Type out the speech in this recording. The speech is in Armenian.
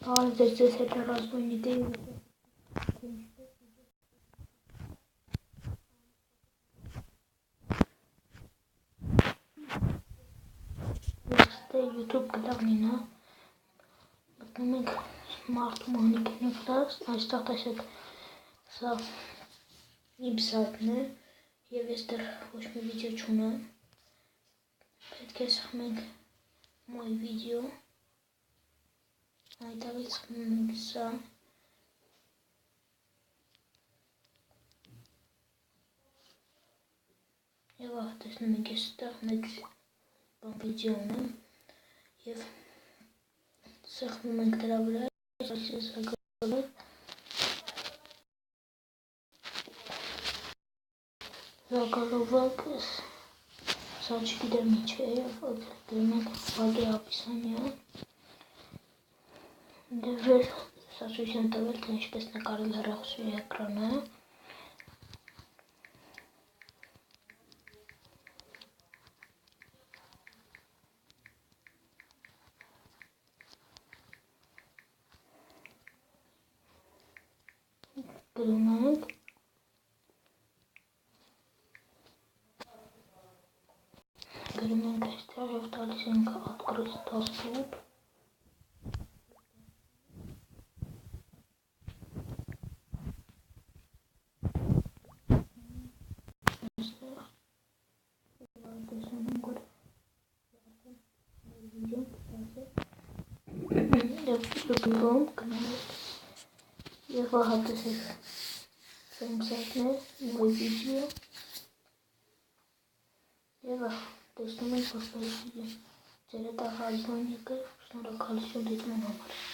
Բարև ձեզ հետ ռազմույնի դեպի YouTube կտավնինա մտնում ենք մարդու մանիքենի վրա, այստեղ տեսեք սա իմ սայթն է և ես դեռ ոչ մի վիդեո չունեմ, պետք է սխմենք մոյ վիդեո, այդտեղից սխմում ենք սա և ահա տեսնում ենք ես ստեղ մեկ վիդեո ունեմ և սխմում ենք դրա վրա, զագալովը սա չգիտեմ ինչ է և գրում ենք վագի ապիսանյան և սա ցույց եմ տվել, թե ինչպես նկարել հեռախոսի էկրանը գրում ենք այստեղ և տալիս ենք открыть доступ և ահա տեսեք սա իմ սայթն է, մոյ վիդեո և տեսնում ենք, որ ձեր հետ ռազմույնիկը, շնորհակալություն դիտման համար։